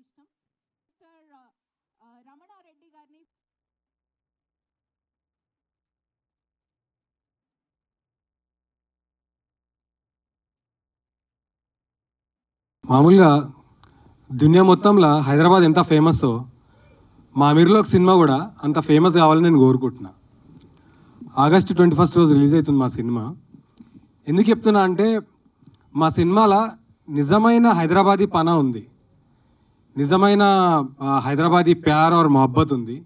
ఇష్టం. రమణారెడ్డి గారిని మామూలుగా దునియా మొత్తంలో హైదరాబాద్ ఎంత ఫేమస్సో మా అమీర్లో ఒక సినిమా కూడా అంత ఫేమస్ కావాలని నేను కోరుకుంటున్నా. ఆగస్టు 21 రోజు రిలీజ్ అవుతుంది మా సినిమా. ఎందుకు చెప్తున్నా అంటే మా సినిమాలో నిజమైన హైదరాబాదీ పనా ఉంది, నిజమైన హైదరాబాదీ ప్యార్ ఆర్ మొహబ్బత్ ఉంది,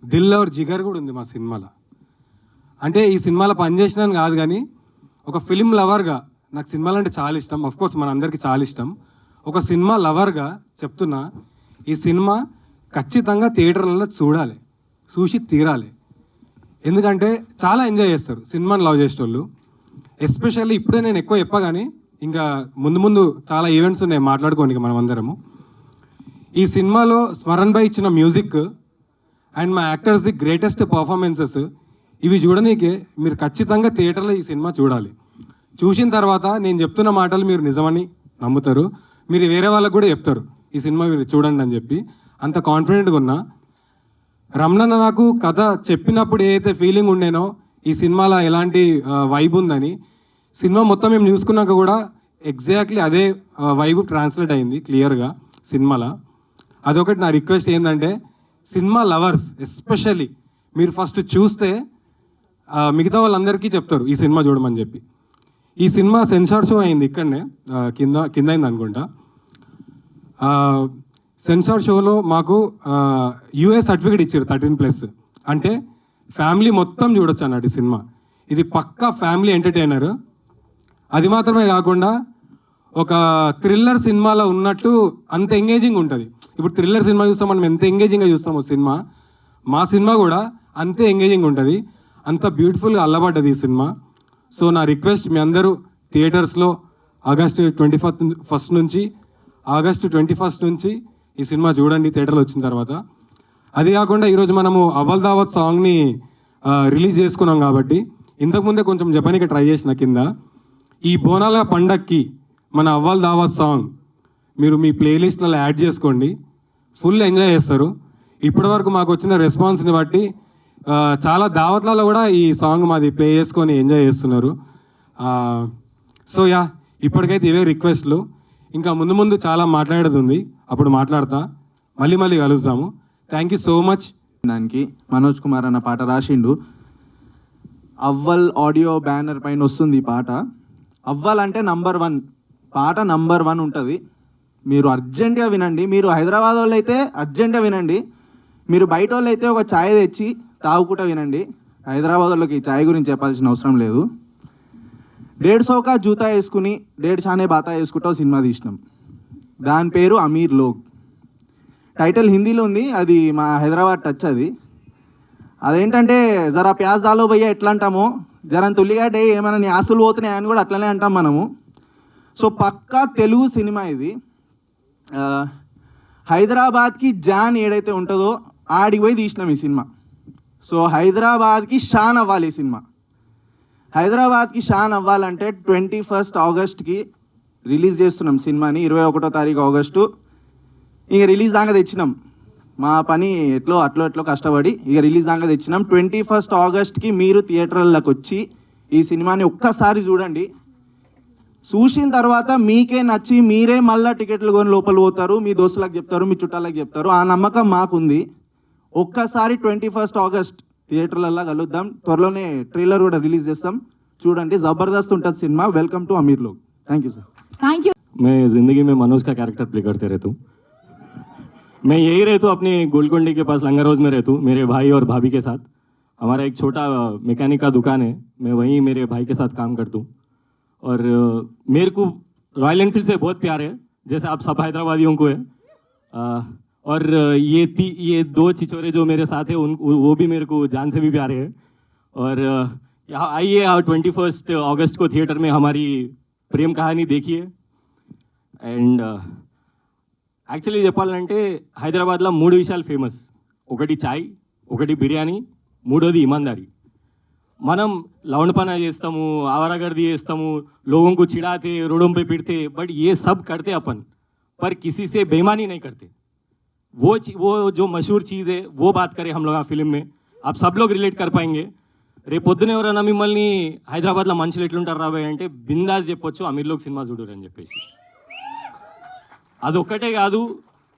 దిల్ और జిగర్ కూడా ఉంది మా సినిమాలో. అంటే ఈ సినిమాలో పనిచేసినాను కాదు కానీ ఒక ఫిలిం లవర్గా నాకు సినిమాలు అంటే చాలా ఇష్టం. అఫ్కోర్స్ మన అందరికీ చాలా ఇష్టం. ఒక సినిమా లవర్గా చెప్తున్నా, ఈ సినిమా ఖచ్చితంగా థియేటర్లలో చూడాలి, చూసి తీరాలి. ఎందుకంటే చాలా ఎంజాయ్ చేస్తారు సినిమాని లవ్ చేసేటోళ్ళు. ఎస్పెషల్లీ ఇప్పుడే నేను ఎక్కువ చెప్పగానే ఇంకా ముందు ముందు చాలా ఈవెంట్స్ ఉన్నాయి మాట్లాడుకోండి మనం అందరము. ఈ సినిమాలో స్మరణ్ భాయ్ ఇచ్చిన మ్యూజిక్ అండ్ మా యాక్టర్స్ది గ్రేటెస్ట్ పర్ఫార్మెన్సెస్ ఇవి చూడనీకే మీరు ఖచ్చితంగా థియేటర్లో ఈ సినిమా చూడాలి. చూసిన తర్వాత నేను చెప్తున్న మాటలు మీరు నిజమని నమ్ముతారు, మీరు వేరే వాళ్ళకు కూడా చెప్తారు ఈ సినిమా మీరు చూడండి అని చెప్పి. అంత కాన్ఫిడెంట్గా ఉన్నా. రమణ నాకు కథ చెప్పినప్పుడు ఏదైతే ఫీలింగ్ ఉండేనో ఈ సినిమాలో ఎలాంటి వైబ్ ఉందని, సినిమా మొత్తం మేము చూసుకున్నాక కూడా ఎగ్జాక్ట్లీ అదే వైబ్ ట్రాన్స్లేట్ అయింది క్లియర్గా సినిమాలో. అదొకటి నా రిక్వెస్ట్ ఏంటంటే సినిమా లవర్స్ ఎస్పెషల్లీ మీరు ఫస్ట్ చూస్తే మిగతా వాళ్ళందరికీ చెప్తారు ఈ సినిమా చూడమని చెప్పి. ఈ సినిమా సెన్సార్ షో అయింది ఇక్కడనే కింద అయింది అనుకుంటా. సెన్సార్ షోలో మాకు యూఎస్ సర్టిఫికేట్ ఇచ్చారు 13+. అంటే ఫ్యామిలీ మొత్తం చూడొచ్చు అన్నట్టు ఈ సినిమా. ఇది పక్కా ఫ్యామిలీ ఎంటర్టైనర్. అది మాత్రమే కాకుండా ఒక థ్రిల్లర్ సినిమాలో ఉన్నట్టు అంత ఎంగేజింగ్ ఉంటుంది. ఇప్పుడు థ్రిల్లర్ సినిమా చూస్తాం మనం ఎంత ఎంగేజింగ్గా చూస్తామో సినిమా, మా సినిమా కూడా అంతే ఎంగేజింగ్ ఉంటుంది. అంత బ్యూటిఫుల్గా అల్లబడ్డది ఈ సినిమా. సో నా రిక్వెస్ట్ మీ అందరూ థియేటర్స్లో ఆగస్టు 21 నుంచి ఆగస్టు 21 నుంచి ఈ సినిమా చూడండి థియేటర్లో వచ్చిన తర్వాత. అది కాకుండా ఈరోజు మనము అవ్వల్ దావత్ సాంగ్ని రిలీజ్ చేసుకున్నాం కాబట్టి ఇంతకుముందే కొంచెం జపానీకి ట్రై చేసిన కింద ఈ బోనాల పండక్కి మన అవ్వల్ దావత్ సాంగ్ మీరు మీ ప్లేలిస్ట్లలో యాడ్ చేసుకోండి, ఫుల్ ఎంజాయ్ చేస్తారు. ఇప్పటివరకు మాకు వచ్చిన రెస్పాన్స్ని బట్టి చాలా దావత్లలో కూడా ఈ సాంగ్ మాది ప్లే చేసుకొని ఎంజాయ్ చేస్తున్నారు. సో యా, ఇప్పటికైతే ఇవే రిక్వెస్ట్లు. ఇంకా ముందు ముందు చాలా మాట్లాడేది ఉంది, అప్పుడు మాట్లాడతా. మళ్ళీ కలుద్దాము. Thank you so much. దానికి మనోజ్ కుమార్ అన్న పాట రాసిండు. అవ్వల్ ఆడియో బ్యానర్ పైన వస్తుంది ఈ పాట. అవ్వల్ అంటే నంబర్ 1 పాట, నంబర్ 1 ఉంటుంది. మీరు అర్జెంటుగా వినండి. మీరు హైదరాబాద్ వాళ్ళు అయితే అర్జెంటుగా వినండి. మీరు బయట వాళ్ళు అయితే ఒక ఛాయ్ తెచ్చి తాగుకుంటా వినండి. హైదరాబాద్ వాళ్ళకి ఈ ఛాయ్ గురించి చెప్పాల్సిన అవసరం లేదు. 150 का జూతా వేసుకుని 1.5 షానే బాతా వేసుకుంటా సినిమా తీసినాం. దాని పేరు అమీర్ లోగ్. టైటిల్ హిందీలో ఉంది, అది మా హైదరాబాద్ టచ్. అదేంటంటే జరా ప్యాజ్ దాలో భయ్యా ఎట్లా అంటామో, జరంత ఉల్లిగడ్డ ఏమైనా నీ ఆస్తులు పోతున్నాయి అని కూడా అట్లనే అంటాం మనము. సో పక్కా తెలుగు సినిమా ఇది. హైదరాబాద్కి జాన్ ఏడైతే ఉంటుందో ఆడికి పోయి తీసినాం ఈ సినిమా. సో హైదరాబాద్కి షాన్ అవ్వాలి ఈ సినిమా. హైదరాబాద్కి షాన్ అవ్వాలంటే 21 ఆగస్ట్కి రిలీజ్ చేస్తున్నాం సినిమాని. 21 ఆగస్టు ఇక రిలీజ్ దాకా తెచ్చినాం. మా పని అట్లో కష్టపడి ఇక రిలీజ్ దాకా తెచ్చినాం. 21 ఆగస్ట్కి మీరు థియేటర్లకు వచ్చి ఈ సినిమాని ఒక్కసారి చూడండి. చూసిన తర్వాత మీకే నచ్చి మీరే మళ్ళీ టికెట్లు కొని లోపల పోతారు, మీ దోస్తులకు చెప్తారు, మీ చుట్టాలకు చెప్తారు. ఆ నమ్మకం మాకుంది. ఒక్కసారి 21 ఆగస్ట్ థియేటర్లలో కలుద్దాం. త్వరలోనే ట్రైలర్ కూడా రిలీజ్ చేస్తాం, చూడండి. జబర్దస్త్ ఉంటుంది సినిమా. Welcome to Aamir Log. Thank you sir. Thank you. मैं ज़िंदगी में मनोज का कैरेक्टर प्ले करते रहता हूँ. मैं यही रहता हूँ, अपनी गोलकुंडी के पास लंगर रोज में रहता हूँ मेरे भाई और भाभी के साथ. हमारा एक छोटा मैकेनिक का दुकान है, मैं वहीं मेरे भाई के साथ काम करता हूँ. और मेरे को रॉयल एनफील्ड से बहुत प्यार है, जैसे आप सब हैदराबादियों को है. और ये 2 चिचोरे जो मेरे साथ हैं वो भी मेरे को जान से भी प्यारे हैं. और यहाँ आइए, 21 अगस्त को थिएटर में हमारी प्रेम कहानी देखिए. అండ్ యాక్చువల్లీ చెప్పాలంటే హైదరాబాద్లో 3 విషయాలు ఫేమస్. ఒకటి చాయ్, ఒకటి బిర్యానీ, మూడోది ఇమాందారీ. మనం लौंडपना చేస్తాము, आवारागर्दी చేస్తాము, लोगों को चिढ़ाते, रोडों पे पीटते, बट ये सब करते अपन, पर किसी से बेईमानी नहीं करते। वो जो मशहूर चीज़ है वो बात करें हम लोग आ फिल्म में, आप सब लोग रिलेट कर पाएंगे। రేపు పొద్దున ఎవరైనా మిమ్మల్ని హైదరాబాద్లో మనుషులు ఎట్లుంటారు రాబోయే అంటే బిందాస్ చెప్పొచ్చు అమీర్లోక్ సినిమా చూడరు అని చెప్పేసి. అదొక్కటే కాదు,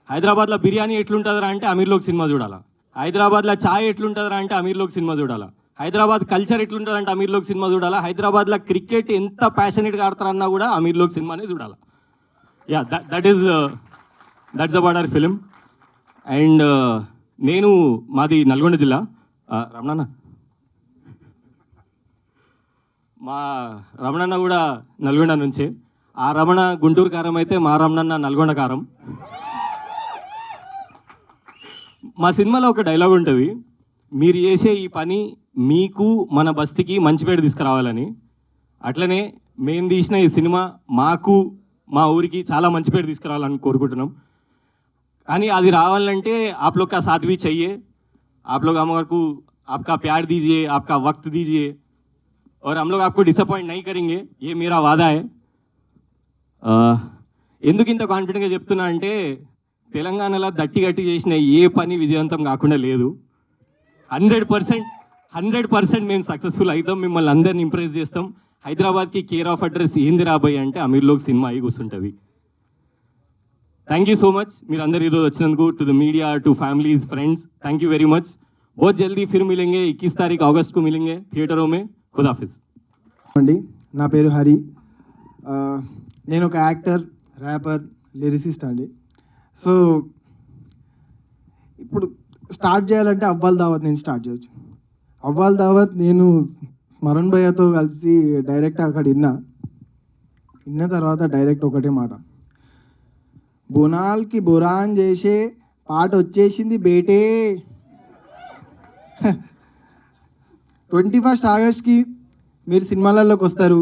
హైదరాబాద్లో బిర్యానీ ఎట్లుంటుందిరా అంటే అమీర్లోక్ సినిమా చూడాలా, హైదరాబాద్లో ఛాయ్ ఎట్లుంటుందిరా అంటే అమీర్లోక్ సినిమా చూడాలా, హైదరాబాద్ కల్చర్ ఎట్లుంటుందంటే అమీర్లోక్ సినిమా చూడాలా, హైదరాబాద్లో క్రికెట్ ఎంత ప్యాషనేట్గా ఆడతారన్నా కూడా అమీర్లోక్ సినిమానే చూడాలా. Yeah that's about our film. And నేను మాది నల్గొండ జిల్లా. రమణన్న, మా రమణన్న కూడా నల్గొండ నుంచే. ఆ రమణ గుంటూరు కారం అయితే మా రమణన్న నల్గొండ కారం. మా సినిమాలో ఒక డైలాగ్ ఉంటుంది, మీరు చేసే ఈ పని మీకు మన బస్తీకి మంచి పేరు తీసుకురావాలని. అట్లనే మేము తీసిన ఈ సినిమా మాకు మా ఊరికి చాలా మంచి పేరు తీసుకురావాలని కోరుకుంటున్నాం. కానీ అది రావాలంటే आप लोग का साथ भी चाहिए. आप लोग हमको आपका प्यार दीजिए, आपका वक्त दीजिए और हम लोग आपको डिसअपॉइंट नहीं करेंगे, ये मेरा वादा है. ఎందుకు ఇంత కాన్ఫిడెంట్గా చెప్తున్నా అంటే తెలంగాణలో దట్టి గట్టి చేసిన ఏ పని విజయవంతం కాకుండా లేదు. 100% మేము సక్సెస్ఫుల్ అవుతాం, మిమ్మల్ని అందరిని ఇంప్రెస్ చేస్తాం. హైదరాబాద్కి కేర్ ఆఫ్ అడ్రస్ ఏంది రాబోయే అంటే అమీర్లోక్ సినిమా అయి కూర్చుంటుంది. థ్యాంక్ యూ సో మచ్ మీరు అందరు ఈరోజు వచ్చినందుకు. To the media, to families, friends, thank you very much. बहुत जल्दी फिर मिलेंगे, 21 तारीख अगस्त को मिलेंगे थिएटरों में. खुदाफिज అండి. నా పేరు హరి. నేను ఒక యాక్టర్, ర్యాపర్, లిరిసిస్ట్ అండి. సో ఇప్పుడు స్టార్ట్ చేయాలంటే అవ్వాల్ దావత్ నేను స్టార్ట్ చేయొచ్చు. అవ్వాల్ దావత్ నేను స్మరణ్ భయ్యతో కలిసి డైరెక్ట్ అక్కడ విన్న తర్వాత డైరెక్ట్ ఒకటే మాట, బోనాల్కి బురాన్ చేసే పాట వచ్చేసింది బేటే. 21 ఆగస్ట్కి మీరు సినిమాలలోకి వస్తారు.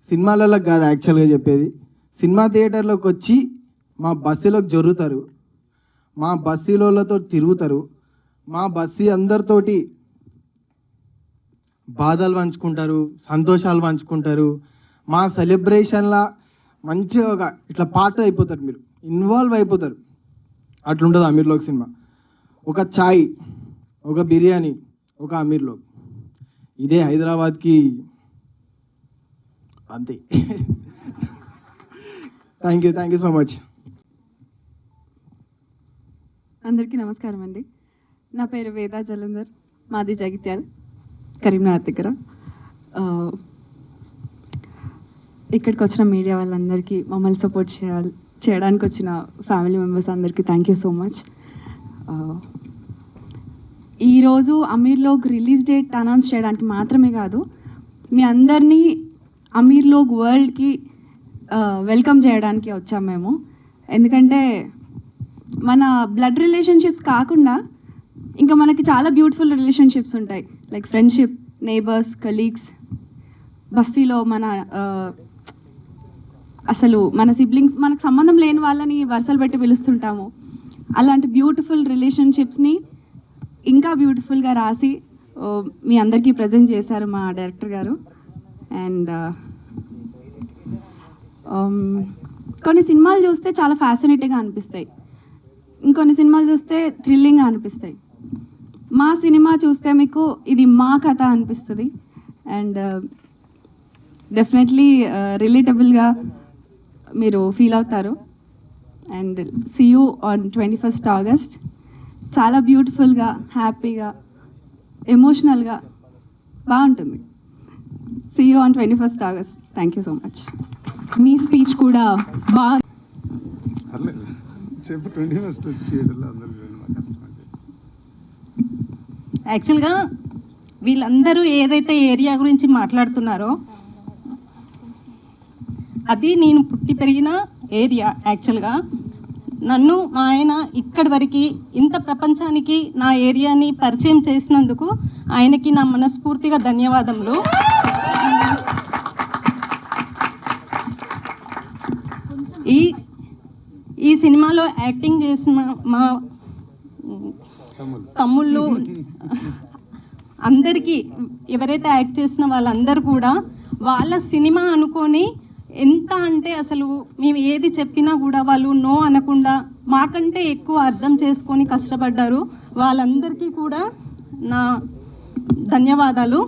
సినిమాలలోకి కాదు యాక్చువల్గా చెప్పేది, సినిమా థియేటర్లోకి వచ్చి మా బస్సులోకి జరుగుతారు, మా బస్సులతో తిరుగుతారు, మా బస్సు అందరితోటి బాధలు పంచుకుంటారు, సంతోషాలు పంచుకుంటారు. మా సెలబ్రేషన్లా మంచిగా ఇట్లా పార్ట్ అయిపోతారు, మీరు ఇన్వాల్వ్ అయిపోతారు. అట్లుంటుంది అమీర్లోక్ సినిమా. ఒక ఛాయ్, ఒక బిర్యానీ, ఒక అమీర్లోక్, ఇదే హైదరాబాద్కి అంతే. Thank you so much. అందరికీ నమస్కారం అండి. నా పేరు వేదా జలంధర్, మాది జగిత్యాల, కరీంనగర్ దగ్గర. ఇక్కడికి వచ్చిన మీడియా వాళ్ళందరికీ, మమ్మల్ని సపోర్ట్ చేయడానికి వచ్చిన ఫ్యామిలీ మెంబర్స్ అందరికీ థ్యాంక్ యూ సో మచ్. ఈరోజు అమీర్లోక్ రిలీజ్ డేట్ అనౌన్స్ చేయడానికి మాత్రమే కాదు, మీ అందరినీ అమీర్లోక్ వరల్డ్కి వెల్కమ్ చేయడానికి వచ్చాం మేము. ఎందుకంటే మన బ్లడ్ రిలేషన్షిప్స్ కాకుండా ఇంకా మనకి చాలా బ్యూటిఫుల్ రిలేషన్షిప్స్ ఉంటాయి, లైక్ ఫ్రెండ్షిప్, నేబర్స్, కలీగ్స్, బస్తీలో మన అసలు మన సిబ్లింగ్స్, మనకు సంబంధం లేని వాళ్ళని వరుసలు పెట్టి పిలుస్తుంటాము. అలాంటి బ్యూటిఫుల్ రిలేషన్షిప్స్ని ఇంకా బ్యూటిఫుల్గా రాసి మీ అందరికీ ప్రజెంట్ చేశారు మా డైరెక్టర్ గారు. అండ్ కొన్ని సినిమాలు చూస్తే చాలా ఫ్యాసినేటింగ్గా అనిపిస్తాయి, ఇంకొన్ని సినిమాలు చూస్తే థ్రిల్లింగ్గా అనిపిస్తాయి. మా సినిమా చూస్తే మీకు ఇది మా కథ అనిపిస్తుంది. అండ్ డెఫినెట్లీ రిలేటబుల్గా మీరు ఫీల్ అవుతారు. And see you on 21 August. చాలా బ్యూటిఫుల్గా, హ్యాపీగా, ఎమోషనల్గా బాగుంటుంది. See you on 21 August. Thank you so much. మీ స్పీచ్ కూడా బాగా యాక్చువల్గా వీళ్ళందరూ ఏదైతే ఏరియా గురించి మాట్లాడుతున్నారో అది నేను పుట్టి పెరిగిన ఏరియా. యాక్చువల్గా నన్ను మా ఆయన ఇక్కడి వరకు ఇంత ప్రపంచానికి నా ఏరియాని పరిచయం చేసినందుకు ఆయనకి నా మనస్ఫూర్తిగా ధన్యవాదములు. ఈ సినిమాలో యాక్టింగ్ చేసిన మా తమ్ముళ్ళు అందరికీ, ఎవరైతే యాక్ట్ చేసిన వాళ్ళందరూ కూడా వాళ్ళ సినిమా అనుకొని ఎంత అంటే అసలు మేము ఏది చెప్పినా కూడా వాళ్ళు నో అనకుండా మాకంటే ఎక్కువ అర్థం చేసుకొని కష్టపడ్డారు. వాళ్ళందరికీ కూడా నా ధన్యవాదాలు.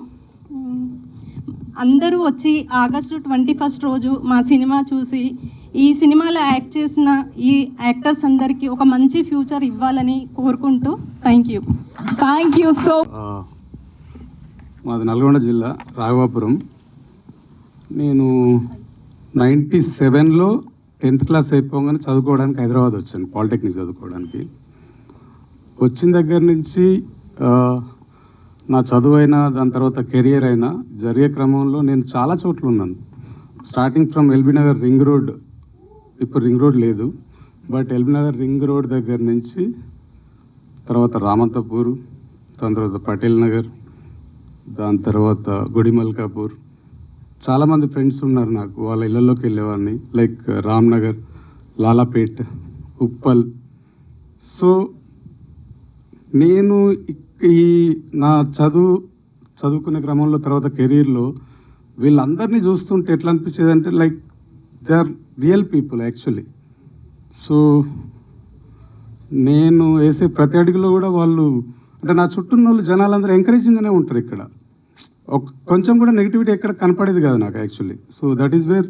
అందరూ వచ్చి ఆగస్టు 21 రోజు మా సినిమా చూసి ఈ సినిమాలో యాక్ట్ చేసిన ఈ యాక్టర్స్ అందరికీ ఒక మంచి ఫ్యూచర్ ఇవ్వాలని కోరుకుంటూ థ్యాంక్ యూ సో. మాది నల్గొండ జిల్లా రాఘవాపురం. నేను 97లో 10th క్లాస్ అయిపోగానే చదువుకోవడానికి హైదరాబాద్ వచ్చాను, పాలిటెక్నిక్ చదువుకోవడానికి. వచ్చిన దగ్గర నుంచి నా చదువు అయినా దాని తర్వాత కెరియర్ అయినా జరిగే క్రమంలో నేను చాలా చోట్ల ఉన్నాను. Starting from LB Nagar ring road, ఇప్పుడు రింగ్ రోడ్ లేదు, but LB Nagar ring road దగ్గర నుంచి తర్వాత రామంతపూర్, దాని తర్వాత పటేల్ నగర్, దాని తర్వాత గుడిమల్కాపూర్. చాలామంది ఫ్రెండ్స్ ఉన్నారు నాకు, వాళ్ళ ఇళ్ళల్లోకి వెళ్ళేవాడిని, లైక్ రామ్నగర్, లాలాపేట్, ఉప్పల్. సో నేను ఈ నా చదువుకునే క్రమంలో తర్వాత కెరీర్లో వీళ్ళందరినీ చూస్తుంటే ఎట్లా అనిపించేది అంటే like they are real people actually. So నేను వేసే ప్రతి అడుగులో కూడా వాళ్ళు అంటే నా చుట్టూ ఉన్న వాళ్ళు జనాలందరూ ఎంకరేజింగ్గానే ఉంటారు. ఇక్కడ కొంచెం కూడా నెగిటివిటీ ఎక్కడ కనపడేది కాదు నాకు actually. So that is where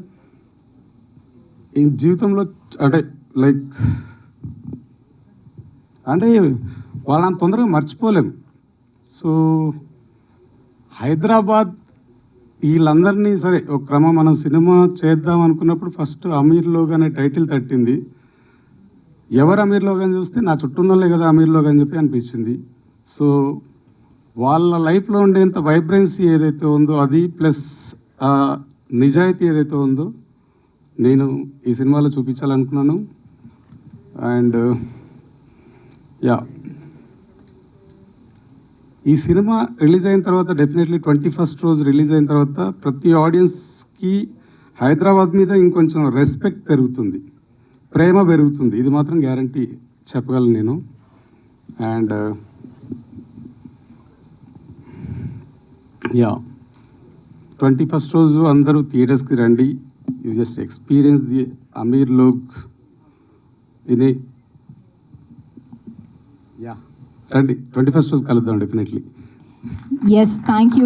ఈ జీవితంలో అంటే లైక్ అంటే వాళ్ళని తొందరగా మర్చిపోలేము. సో హైదరాబాద్ వీళ్ళందరినీ సరే ఒక క్రమం మనం సినిమా చేద్దాం అనుకున్నప్పుడు ఫస్ట్ అమీర్ లోగ్ అనే టైటిల్ తట్టింది. ఎవరు అమీర్ లోగ్ అని చూస్తే నా చుట్టూ ఉన్నోళ్ళే కదా అమీర్ లోగ్ అని చెప్పి అనిపించింది. సో వాళ్ళ లైఫ్లో ఉండేంత వైబ్రెన్సీ ఏదైతే ఉందో అది ప్లస్ నిజాయితీ ఏదైతే ఉందో నేను ఈ సినిమాలో చూపించాలనుకున్నాను. అండ్ యా, ఈ సినిమా రిలీజ్ అయిన తర్వాత డెఫినెట్లీ 21 రోజు రిలీజ్ అయిన తర్వాత ప్రతి ఆడియన్స్కి హైదరాబాద్ మీద ఇంకొంచెం రెస్పెక్ట్ పెరుగుతుంది, ప్రేమ పెరుగుతుంది, ఇది మాత్రం గ్యారంటీ చెప్పగలను నేను. అండ్ యా, 21 రోజు అందరూ థియేటర్స్కి రండి. You just experience the Aamir Log in ya రండి. 21 రోజు కలుద్దాం డెఫినెట్లీ. Yes, thank you.